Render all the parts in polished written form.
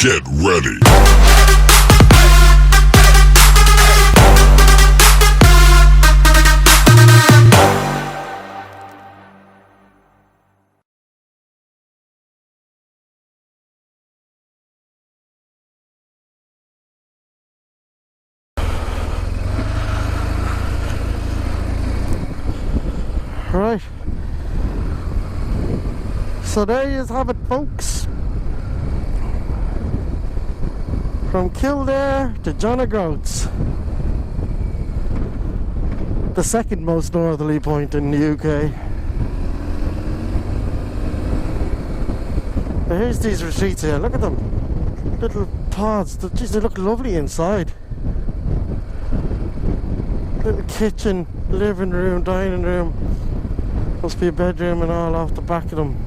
Get ready. Right, so there you have it, folks. From Kildare to John O'Groat's, the second most northerly point in the UK. Now here's these retreats here, look at them, little pods. Geez, they look lovely inside. Little kitchen, living room, dining room. Must be a bedroom and all off the back of them.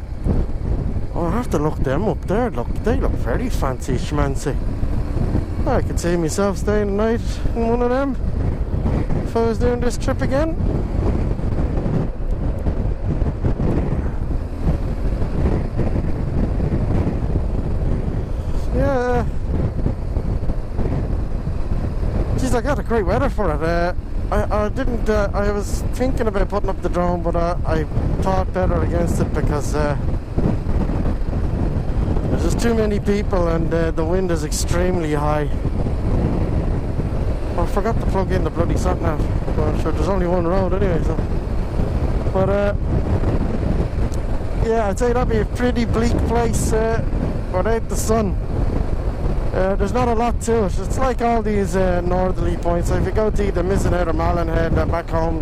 Oh, I have to look them up there. Look, they look very fancy schmancy. I could see myself staying the night in one of them if I was doing this trip again. Yeah. Geez, I got a great weather for it. I didn't, I was thinking about putting up the drone, but I thought better against it because there's just too many people and the wind is extremely high. I forgot to plug in the bloody sat nav. Well, I'm sure there's only one road anyway, so. But yeah, I'd say that'd be a pretty bleak place without the sun. There's not a lot to it. It's like all these northerly points. So if you go to either Misenhead or Mallinhead, back home,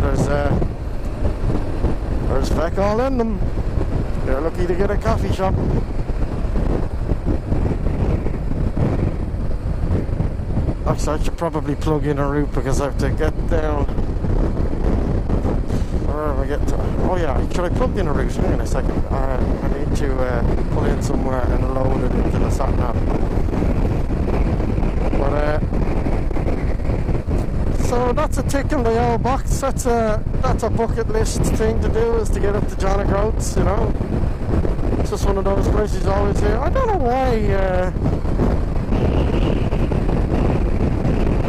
there's feck all in them. You're lucky to get a coffee shop. Actually, I should probably plug in a route because I have to get down. Where do I get to? Oh yeah, should I plug in a route? Hang on a second. I need to pull in somewhere and load it into the sat nav. But so that's a tick in the old box. That's a bucket list thing to do, is to get up to John O'Groat's, you know. It's just one of those places you always hear. I don't know why.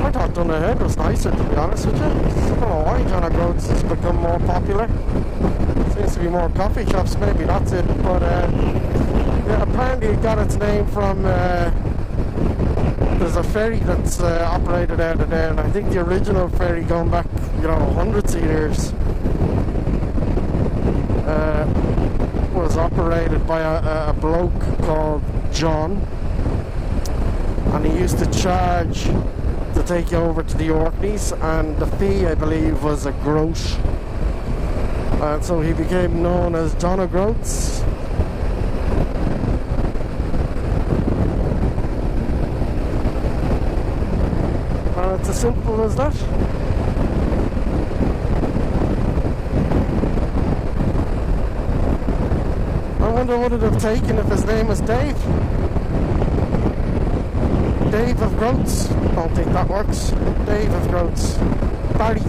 I thought Dunderhead was nicer, to be honest with you. I don't know why John O'Groat's has become more popular. Seems to be more coffee shops, maybe that's it. But yeah, apparently it got its name from. There's a ferry that's operated out of there, and I think the original ferry going back, you know, hundreds of years, was operated by a bloke called John, and he used to charge to take you over to the Orkneys, and the fee, I believe, was a groat, and so he became known as John O'Groat's. It's as simple as that. I wonder what it would have taken if his name was Dave. Dave of Groats. Don't think that works. Dave of Groats. Barry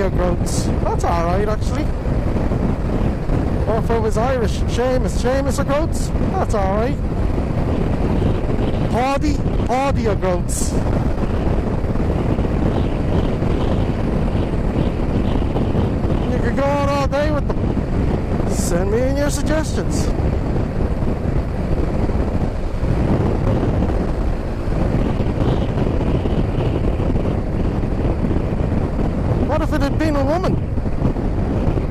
of Groats. That's alright, actually. Or if it was Irish, Seamus of Groats. That's alright. Paddy of Groats. Go on all day with them. Send me in your suggestions. What if it had been a woman?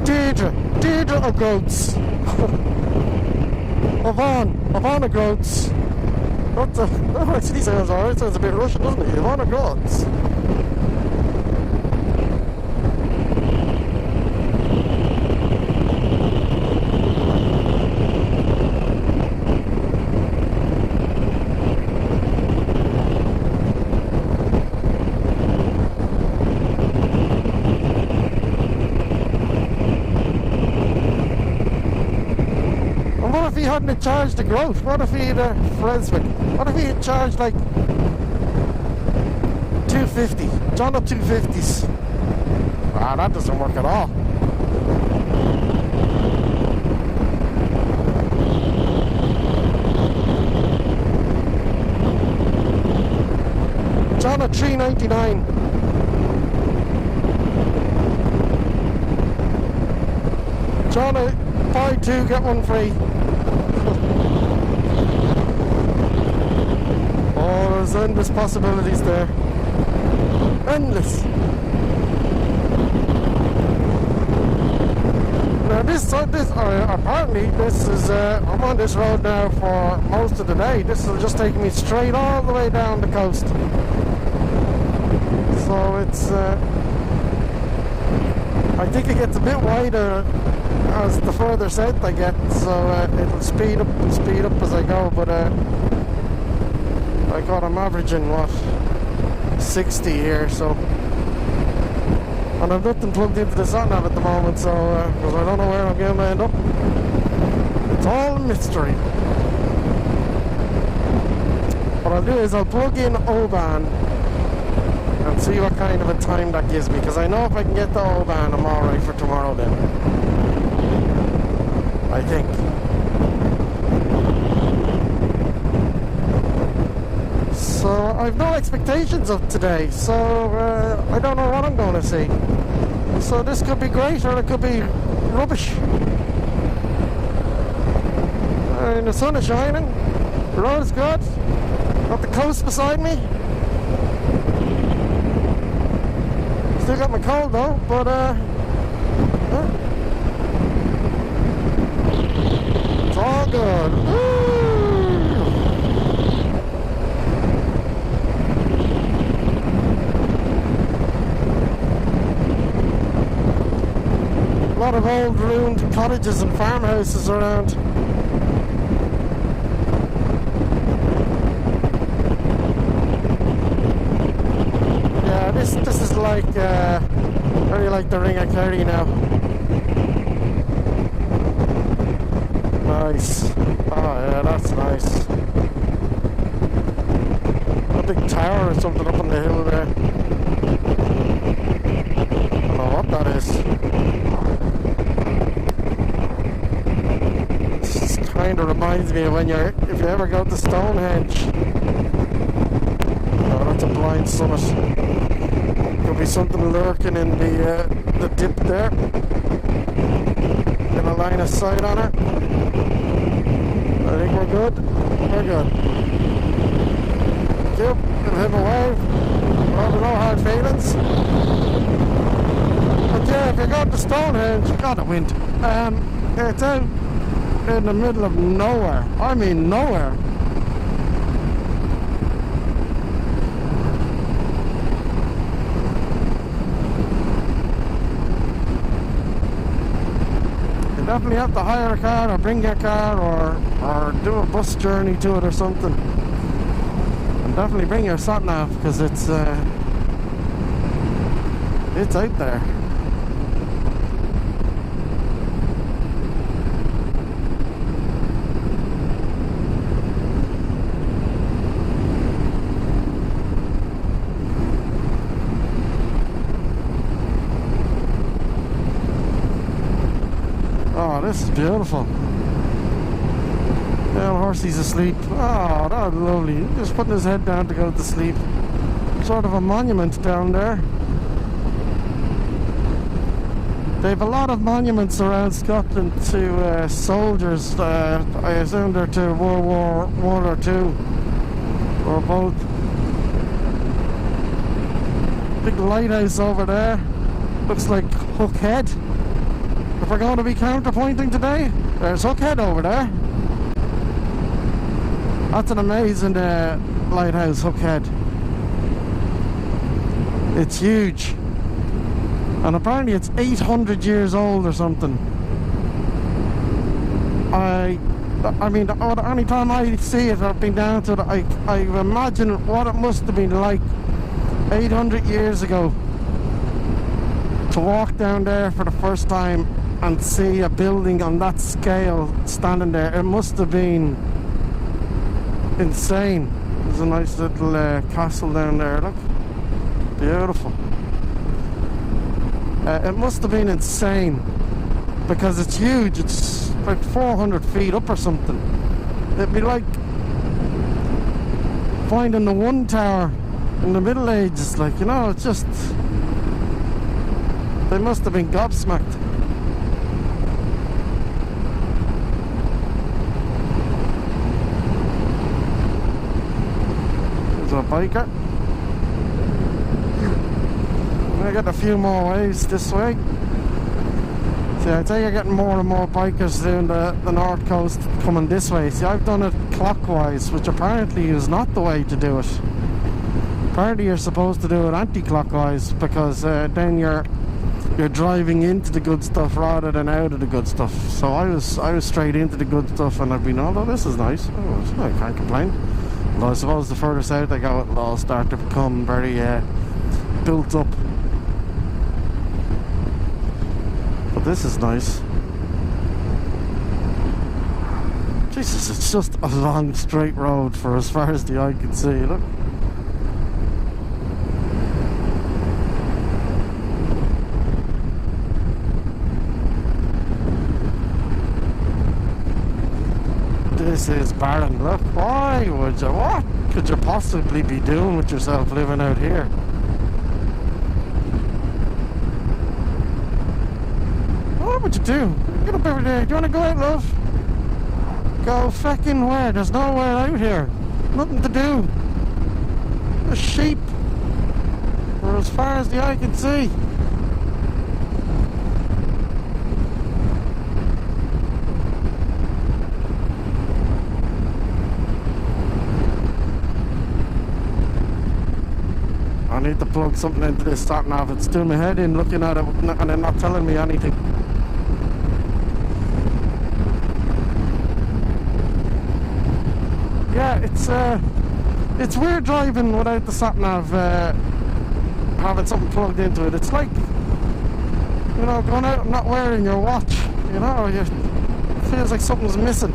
Deirdre of Groats. Oban of Groats. That actually sounds alright. Sounds a bit Russian, doesn't it? Oban of Groats. Hadn't charged the Groat? What if he had what if he had charged like $250? John up $250s. Ah, that doesn't work at all. on at 3.99. Trying to buy two, get one free. Oh, there's endless possibilities there. Endless. Now apparently this is, I'm on this road now for most of the day. This will just take me straight all the way down the coast. So it's, I think it gets a bit wider as the further south I get, so it'll speed up as I go, but I got, I'm averaging what, 60 here, so, and I've nothing plugged into the sat nav at the moment, so because I don't know where I'm going to end up. It's all a mystery. What I'll do is I'll plug in Oban and see what kind of a time that gives me, because I know if I can get to Oban I'm alright for tomorrow then, I think. So I've no expectations of today, so I don't know what I'm going to see. So this could be great or it could be rubbish. And the sun is shining, the road is good, got the coast beside me. Still got my cold though, but it's all good. A lot of old ruined cottages and farmhouses around. Yeah, this is like very like the Ring of Kerry now. Nice. Oh yeah, that's nice. A big tower or something up on the hill there. I don't know what that is. This kind of reminds me of when if you ever go to Stonehenge. Oh, that's a blind summit. Could be something lurking in the dip there. Get a line of sight on it. I think we're good. We're good. Yep, give him a wave. Well, no hard feelings. But yeah, if you go to Stonehenge, you got a wind. It's out in the middle of nowhere. I mean nowhere. You definitely have to hire a car or bring your car or do a bus journey to it or something. And definitely bring your sat nav because it's out there. Oh, this is beautiful. Yeah, Horsey's asleep. Oh, that's lovely. Just putting his head down to go to sleep. Sort of a monument down there. They have a lot of monuments around Scotland to soldiers. I assume they're to World War I or II, or both. Big lighthouse over there. Looks like Hook Head. If we're going to be counterpointing today, there's Hook Head over there. That's an amazing lighthouse, Hook Head. It's huge. And apparently it's 800 years old or something. I mean, any time I see it, I've been down to it, I imagine what it must have been like 800 years ago to walk down there for the first time and see a building on that scale standing there. It must have been insane. There's a nice little castle down there, look. Beautiful. It must have been insane because it's huge. It's like 400 feet up or something. It'd be like finding the one tower in the Middle Ages, like, you know, it's just, they must have been gobsmacked. There's a biker. I got a few more ways this way. See, I'd say you're getting more and more bikers doing the north coast coming this way. See, I've done it clockwise, which apparently is not the way to do it. Apparently you're supposed to do it anti-clockwise, because then you're driving into the good stuff rather than out of the good stuff. So I was straight into the good stuff, and I've been, oh, this is nice. Oh, I can't complain. Although I suppose the further south I go, it'll all start to become very built up. But this is nice. Jesus, it's just a long straight road for as far as the eye can see. Look. This is barren. Look, why would you? What could you possibly be doing with yourself living out here? What would you do? Get up every day. Do you want to go out, love? Go fucking where? There's nowhere out here. Nothing to do. The sheep are as far as the eye can see. I need to plug something into this sat nav. It's doing my head in looking at it and then not telling me anything. Yeah, it's weird driving without the sat nav having something plugged into it. It's like, you know, going out and not wearing your watch. You know, it feels like something's missing.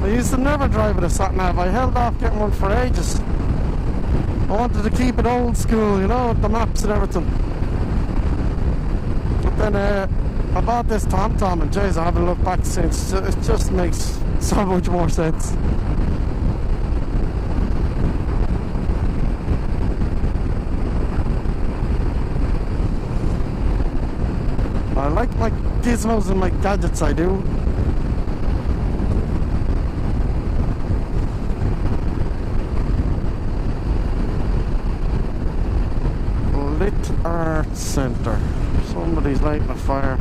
I used to never drive with a sat nav. I held off getting one for ages. I wanted to keep it old school, you know, with the maps and everything. But then I bought this TomTom, and jeez, I haven't looked back since. It just makes so much more sense. I like my gizmos and my gadgets, I do. Art Centre. Somebody's lighting a fire.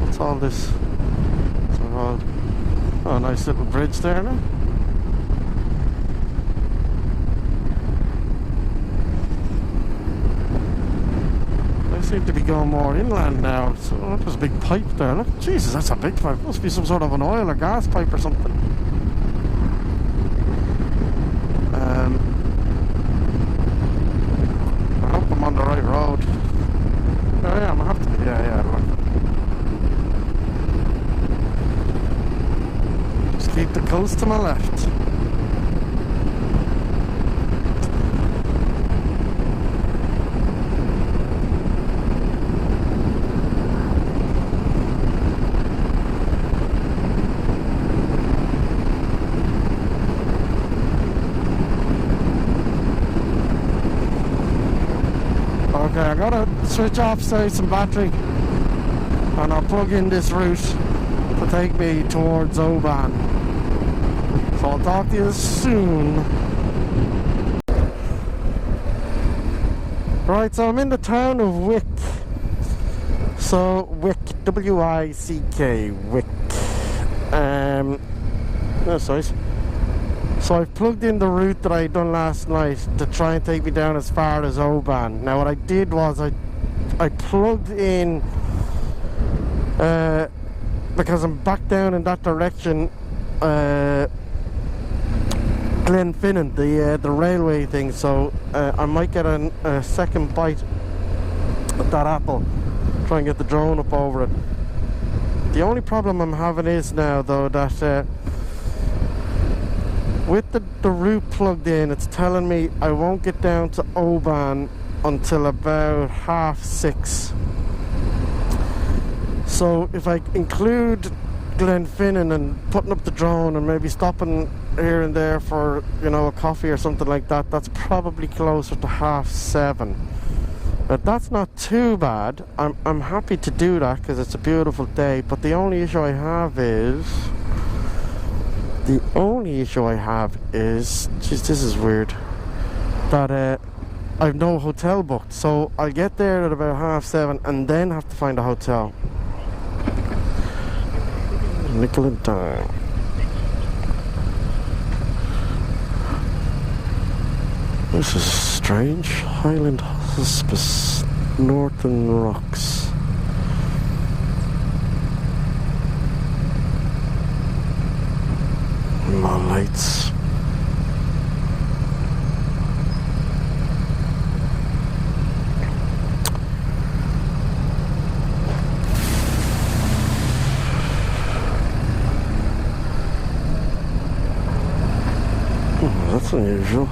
What's all this? Oh, nice little bridge there now. They seem to be going more inland now. So there's a big pipe there. Look, Jesus, that's a big pipe. Must be some sort of an oil or gas pipe or something. On the right road. Oh yeah, I'm gonna have to. Yeah, look. Just keep the coast to my left. Okay, I gotta switch off, save some battery, and I'll plug in this route to take me towards Oban. So I'll talk to you soon. Right, so I'm in the town of Wick. So Wick, W-I-C-K, Wick. That's nice. So I've plugged in the route that I done last night to try and take me down as far as Oban. Now what I did was I plugged in because I'm back down in that direction, Glenfinnan, the railway thing. So I might get a second bite at that apple, try and get the drone up over it. The only problem I'm having is now though that with the route plugged in, it's telling me I won't get down to Oban until about 6:30. So if I include Glenfinnan and putting up the drone and maybe stopping here and there for, you know, a coffee or something like that, that's probably closer to 7:30. But that's not too bad. I'm happy to do that because it's a beautiful day. But the only issue I have is, geez, this is weird, that I've no hotel booked. So I'll get there at about 7:30 and then have to find a hotel. Nickel and dime. This is strange. Highland Hospice, Northern Rocks. No lights. That's unusual.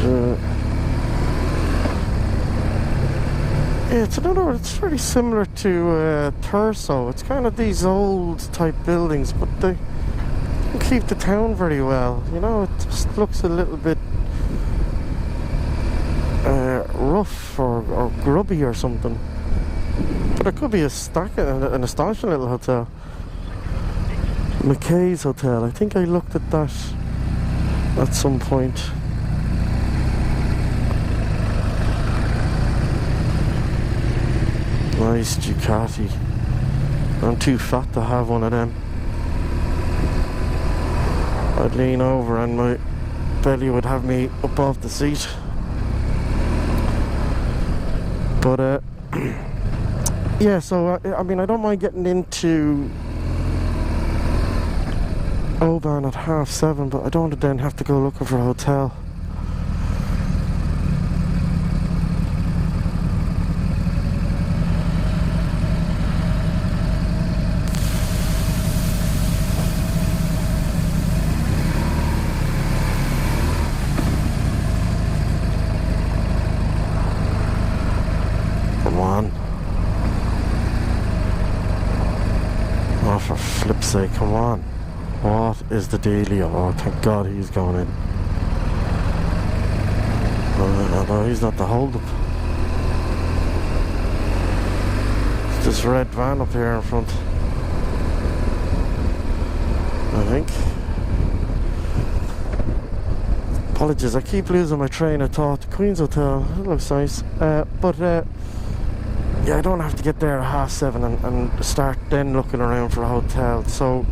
Yeah, it's very similar to Thurso. It's kind of these old type buildings, but they don't keep the town very well. You know, it just looks a little bit rough or grubby or something. But it could be an astonishing little hotel. McKay's Hotel. I think I looked at that at some point. Nice Ducati. I'm too fat to have one of them. I'd lean over and my belly would have me up off the seat. But yeah, so I mean, I don't mind getting into Oban at 7:30, but I don't want to then have to go looking for a hotel. Come on. Oh, for flip's sake, come on. What is the dealio? Oh, thank God he's going in. No, he's not the hold-up. It's this red van up here in front, I think. Apologies, I keep losing my train of thought. The Queen's Hotel, it looks nice. But yeah, I don't have to get there at 7:30 and start then looking around for a hotel. So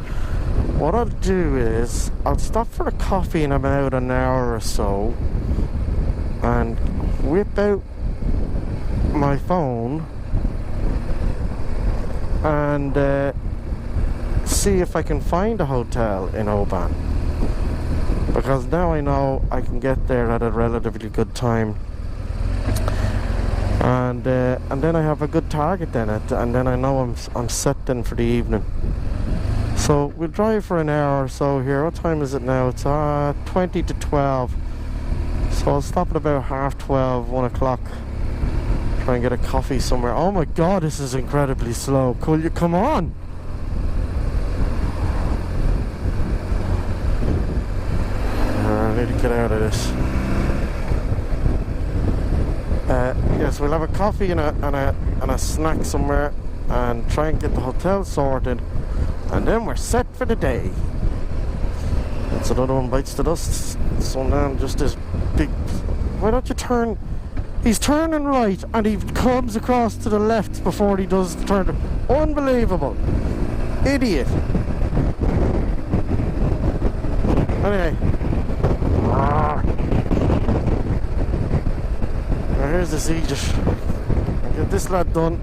what I'll do is I'll stop for a coffee in about an hour or so and whip out my phone and see if I can find a hotel in Oban, because now I know I can get there at a relatively good time, and then I have a good target then, and then I know I'm set then for the evening. So we'll drive for an hour or so here. What time is it now? It's 20 to 12. So I'll stop at about 12:30, 1 o'clock. Try and get a coffee somewhere. Oh my God, this is incredibly slow. Could you come on? I need to get out of this. Yes, we'll have a coffee and a snack somewhere and try and get the hotel sorted. And then we're set for the day. That's another one bites the dust. So now just this big... Why don't you turn... He's turning right and he comes across to the left before he does the turn. Unbelievable. Idiot. Anyway. Now here's the siege. Get this lad done.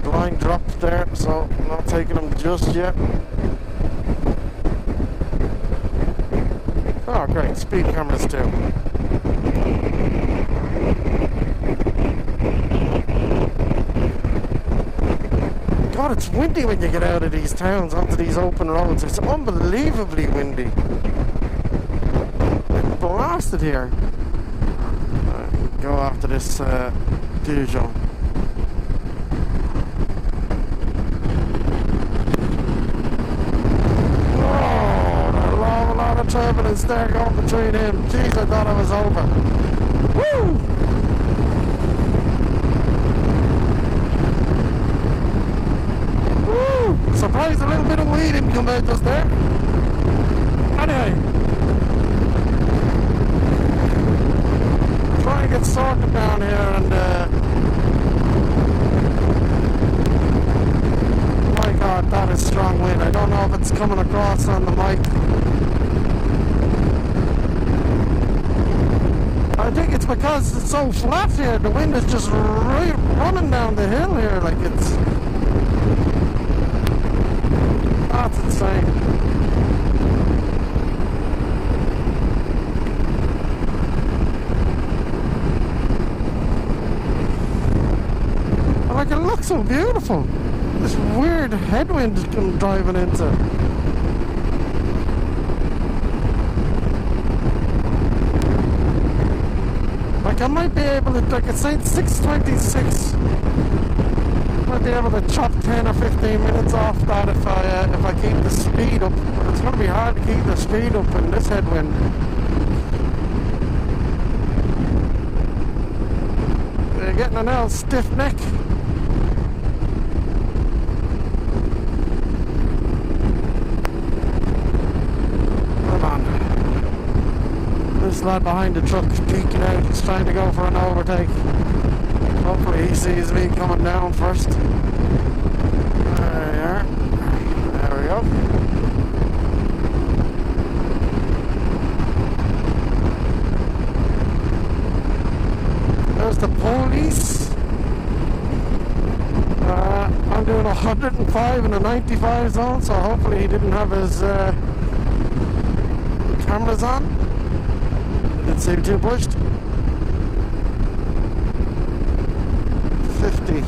The line dropped there, so I'm not taking him just yet. Oh great, speed cameras too. God, it's windy when you get out of these towns onto these open roads. It's unbelievably windy. It's blasted here. Go after this Dijon. distance there going between him. Jeez, I thought I was over. Woo! Woo! Surprised a little bit of weed didn't come out just there. Anyway. Try and get sorted down here and my god, that is strong wind. I don't know if it's coming across on the mic. I think it's because it's so flat here. The wind is just running down the hill here like it's... That's insane. Like, it looks so beautiful. This weird headwind I'm driving into. Like, I might be able to, like, it's 6:26. Might be able to chop 10 or 15 minutes off that if I keep the speed up. But it's going to be hard to keep the speed up in this headwind. You're getting an old stiff neck. This lad behind the truck peeking out, he's trying to go for an overtake. Hopefully he sees me coming down first. There we are. There we go. There's the police. I'm doing 105 in a 95 zone, so hopefully he didn't have his cameras on. Didn't seem too pushed. 50.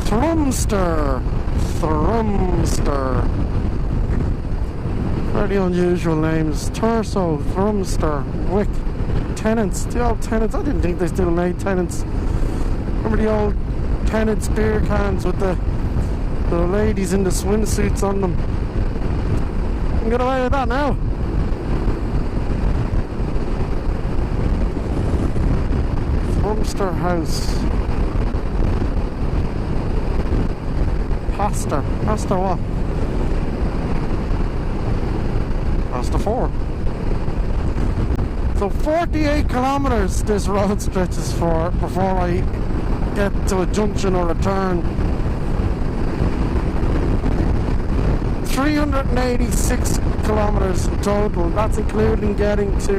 Thrumster. Very unusual names. Thurso, Thrumster, Wick. Tenants. The old Tenants. I didn't think they still made Tenants. Remember the old Tenants beer cans with the ladies in the swimsuits on them? You can get away with that now. Thrumster House. Pastor what? Pastor 4. So 48 kilometers this road stretches for before I get to a junction or a turn. 386 kilometers in total. That's including getting to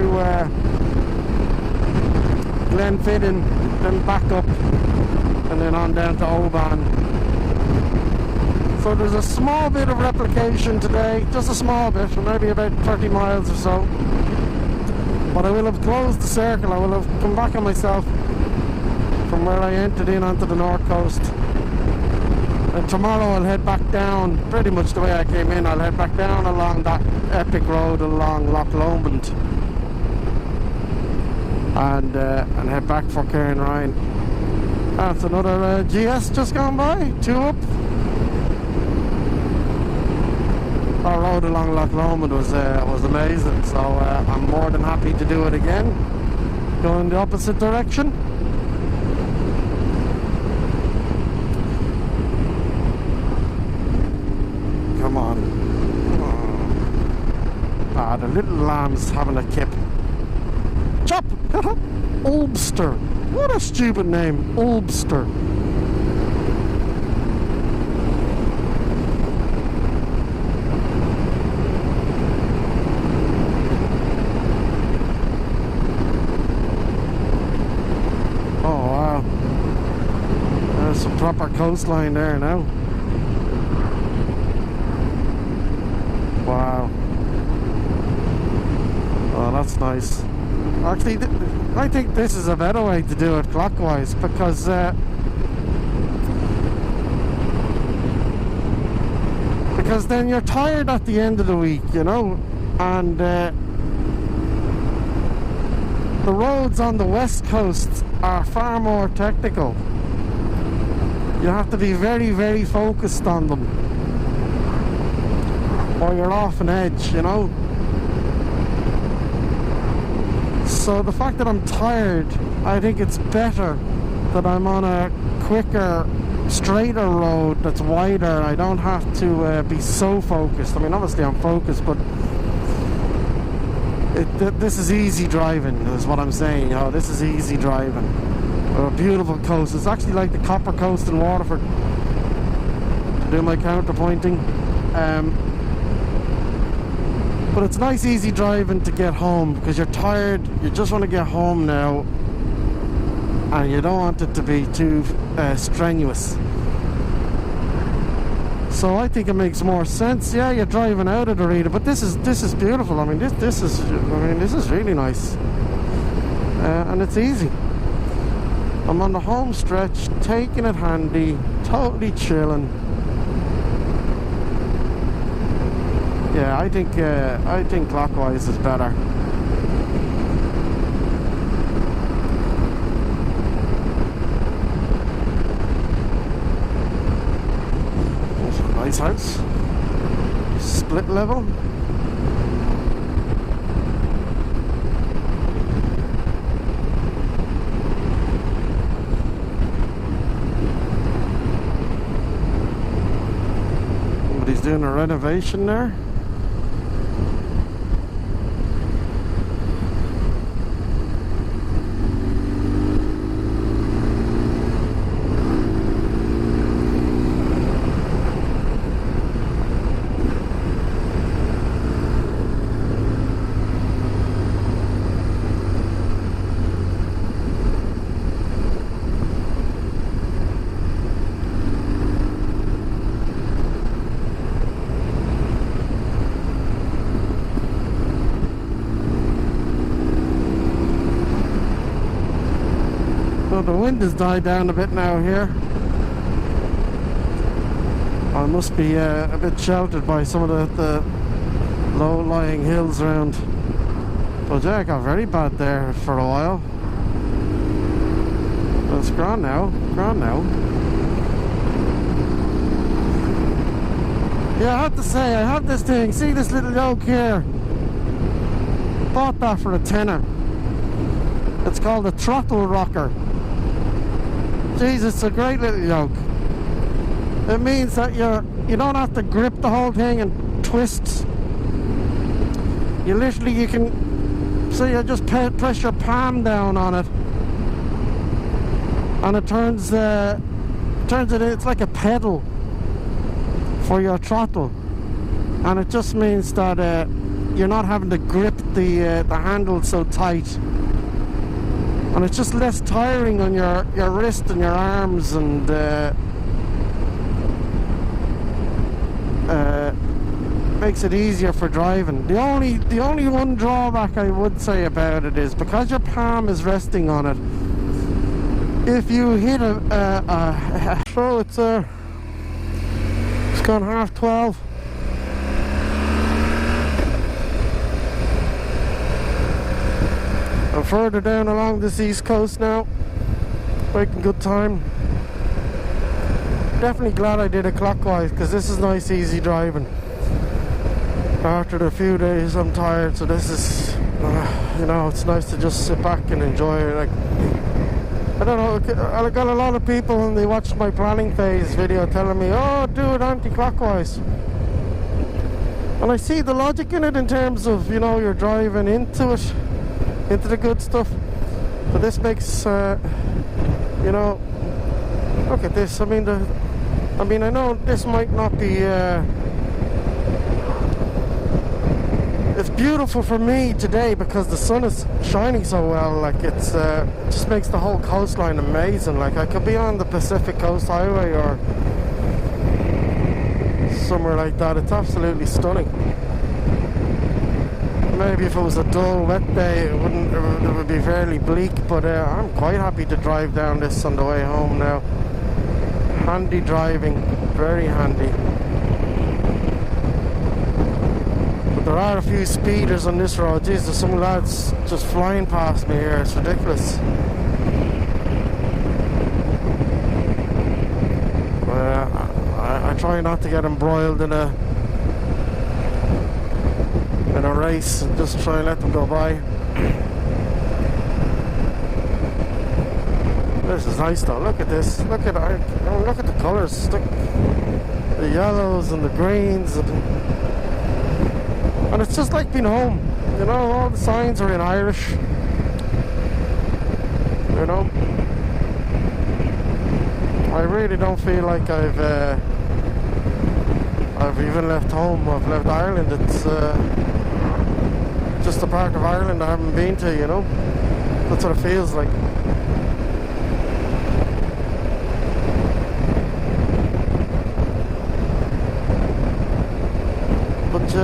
Glenfinnan, then back up, and then on down to Oban. So there's a small bit of replication today, just a small bit, maybe about 30 miles or so. But I will have closed the circle. I will have come back on myself from where I entered in onto the north coast. And tomorrow I'll head back down, pretty much the way I came in. I'll head back down along that epic road along Loch Lomond and head back for Cairnryan. That's another GS just gone by, 2 up. Our road along Loch Lomond was amazing, so I'm more than happy to do it again, go in the opposite direction. Come on. Ah, the little lamb's having a kip. Chop! Ulster. What a stupid name, Ulster. Proper coastline there now. Wow. Oh, that's nice. Actually, I think this is a better way to do it clockwise, because then you're tired at the end of the week, you know, and the roads on the west coast are far more technical. You have to be very, very focused on them, or you're off an edge, you know. So the fact that I'm tired, I think it's better that I'm on a quicker, straighter road that's wider. I don't have to be so focused. I mean, obviously I'm focused, but this is easy driving, is what I'm saying. You know, this is easy driving. A beautiful coast. It's actually like the Copper Coast in Waterford, to do my counterpointing. But it's nice, easy driving to get home, because you're tired, you just want to get home now, and you don't want it to be too strenuous. So I think it makes more sense. Yeah, you're driving out of the reader, but this is beautiful. I mean, this is really nice, and it's easy. I'm on the home stretch, taking it handy, totally chilling. Yeah, I think clockwise is better. That's a nice house. Split level. Somebody's doing a renovation there. So the wind has died down a bit now here. I must be a bit sheltered by some of the low-lying hills around. But yeah, it got very bad there for a while. But it's gone now, Yeah, I have to say, I have this thing. See this little yoke here? Bought that for £10. It's called a throttle rocker. Jeez, it's a great little yoke. It means that you don't have to grip the whole thing and twist. You can, so you just press your palm down on it, and it turns it. It's like a pedal for your throttle, and it just means that you're not having to grip the handle so tight. And it's just less tiring on your wrist and your arms, and makes it easier for driving. The only one drawback I would say about it is because your palm is resting on it. If you hit so it's gone 12:30. I'm further down along this east coast now, making good time. Definitely glad I did it clockwise, because this is nice, easy driving. After the few days I'm tired, so this is, you know, it's nice to just sit back and enjoy it. Like, I don't know, I got a lot of people and they watched my planning phase video telling me, oh, do it anti-clockwise. And I see the logic in it in terms of, you know, you're driving into it, into the good stuff. But this makes, you know, look at this. I mean, I know this might not be, it's beautiful for me today because the sun is shining so well. Like, it's just makes the whole coastline amazing. Like, I could be on the Pacific Coast Highway or somewhere like that. It's absolutely stunning. Maybe if it was a dull, wet day, it would be fairly bleak, but I'm quite happy to drive down this on the way home now. Handy driving, very handy. But there are a few speeders on this road. Jeez, there's some lads just flying past me here, it's ridiculous. try not to get embroiled in a race, and just try and let them go by. This is nice though. Look at this. Look at the colours. The yellows and the greens, and it's just like being home. You know, all the signs are in Irish. You know, I really don't feel like I've even left home. I've left Ireland. It's just a part of Ireland I haven't been to. You know, that's what it feels like. But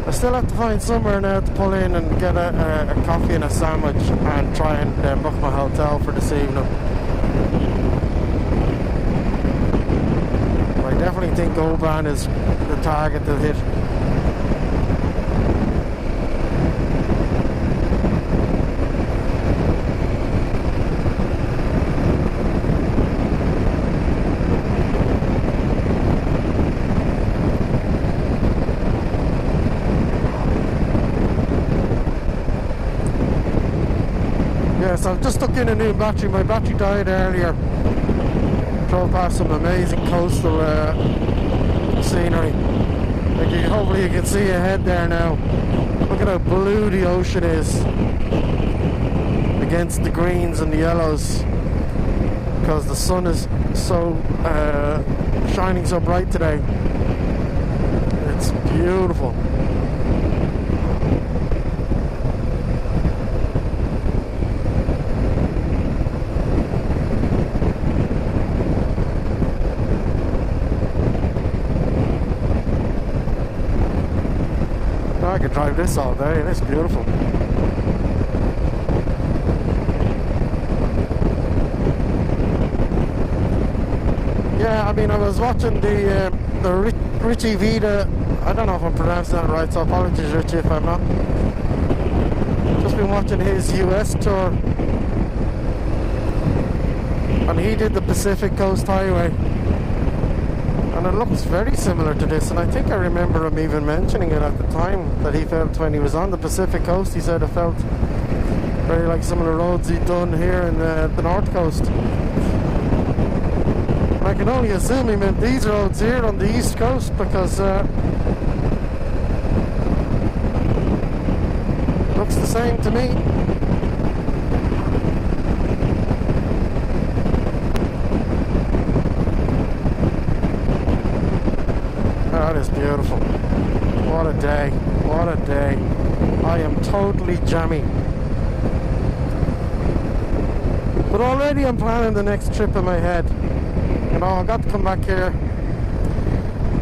I still have to find somewhere now to pull in and get a coffee and a sandwich and try and book my hotel for this evening. I definitely think Oban is the target to hit. So I've just stuck in a new battery. My battery died earlier. Drove past some amazing coastal scenery. Hopefully you can see ahead there now. Look at how blue the ocean is against the greens and the yellows, because the sun is so shining so bright today. It's beautiful. I could drive this all day, and it's beautiful. Yeah, I mean, I was watching the Richie Vida. I don't know if I'm pronouncing that right, so apologies, Richie, if I'm not. Just been watching his US tour, and he did the Pacific Coast Highway. And it looks very similar to this, and I think I remember him even mentioning it at the time, that he felt when he was on the Pacific Coast, he said it felt very like some of the roads he'd done here in the North Coast. And I can only assume he meant these roads here on the East Coast, because looks the same to me. That is beautiful. What a day. What a day. I am totally jammy. But already I'm planning the next trip in my head. You know, I got to come back here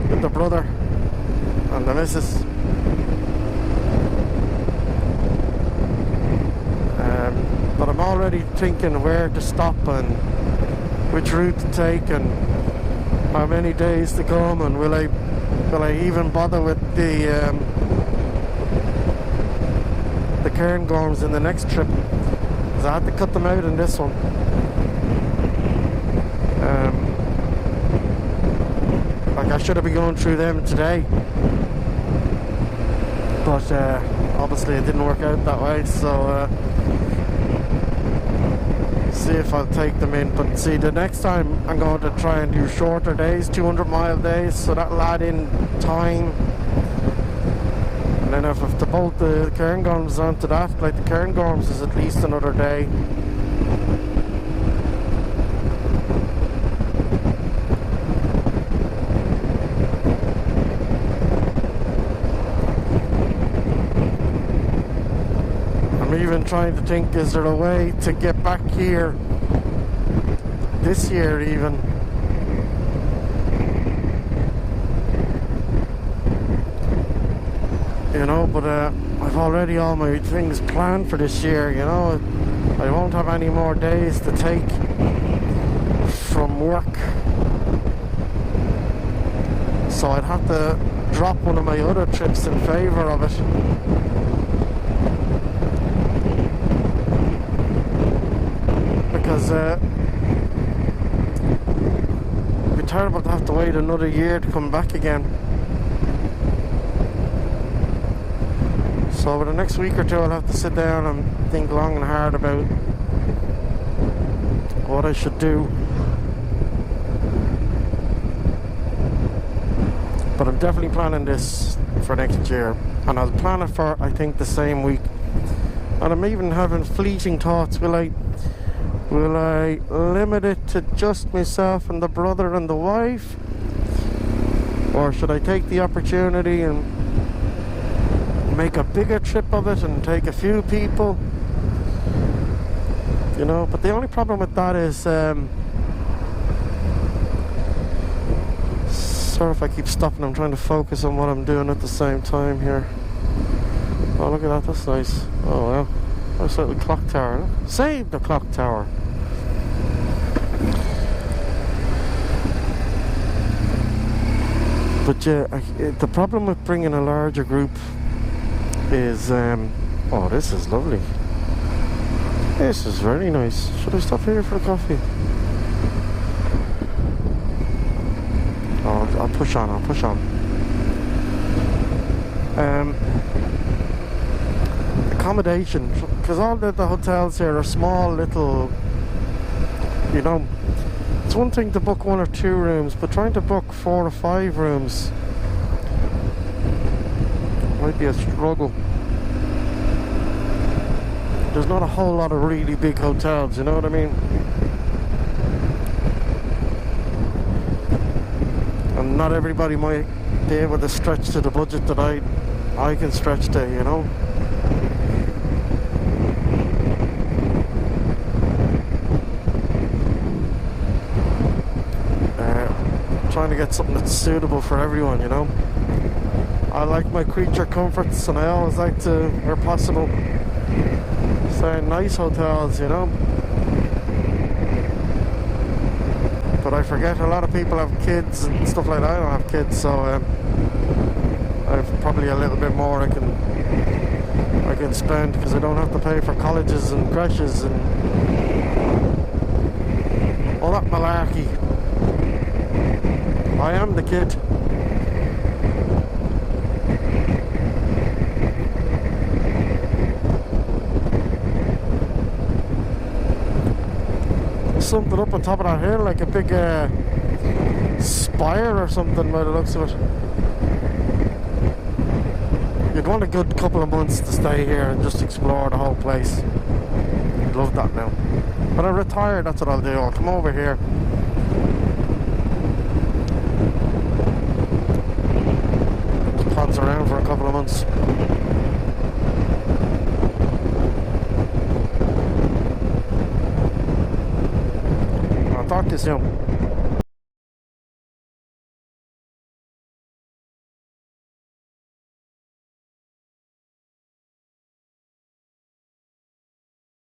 with the brother and the missus. But I'm already thinking where to stop and which route to take and how many days to come, and will I even bother with the Cairngorms in the next trip, because I had to cut them out in this one. Like, I should have been going through them today, but obviously it didn't work out that way, so see if I'll take them in. But see, the next time I'm going to try and do shorter days, 200-mile days, so that'll add in time. And then if I have to bolt the Cairngorms onto that, like the Cairngorms is at least another day. I'm even trying to think, is there a way to get back here this year even? You know, but I've already all my things planned for this year, you know. I won't have any more days to take from work, so I'd have to drop one of my other trips in favour of it. Because terrible to have to wait another year to come back again. So over the next week or two I'll have to sit down and think long and hard about what I should do. But I'm definitely planning this for next year, and I'll plan it for, I think, the same week. And I'm even having fleeting thoughts. Will I limit it to just myself and the brother and the wife, or should I take the opportunity and make a bigger trip of it and take a few people? You know, but the only problem with that is sorry if I keep stopping. I'm trying to focus on what I'm doing at the same time here. Oh, look at that, that's nice. Oh well, nice little clock tower. Look. Save the clock tower. But yeah, the problem with bringing a larger group is oh, this is lovely. This is very nice. Should I stop here for a coffee? Oh, I'll push on, accommodation, because all the hotels here are small little, you know, it's one thing to book 1 or 2 rooms, but trying to book 4 or 5 rooms might be a struggle. There's not a whole lot of really big hotels, you know what I mean? And not everybody might be able to stretch to the budget that I can stretch to, you know? Trying to get something that's suitable for everyone, you know? I like my creature comforts, and I always like to, where possible, stay in nice hotels, you know? But I forget a lot of people have kids and stuff like that. I don't have kids, so I've probably a little bit more I can spend, because I don't have to pay for colleges and creches and all that malarkey. I am the kid. Something up on top of that hill, like a big spire or something by the looks of it. You'd want a good couple of months to stay here and just explore the whole place. I'd love that now. When I retire, that's what I'll do. I'll come over here. Ponce around for a couple of months. I'll talk to you soon.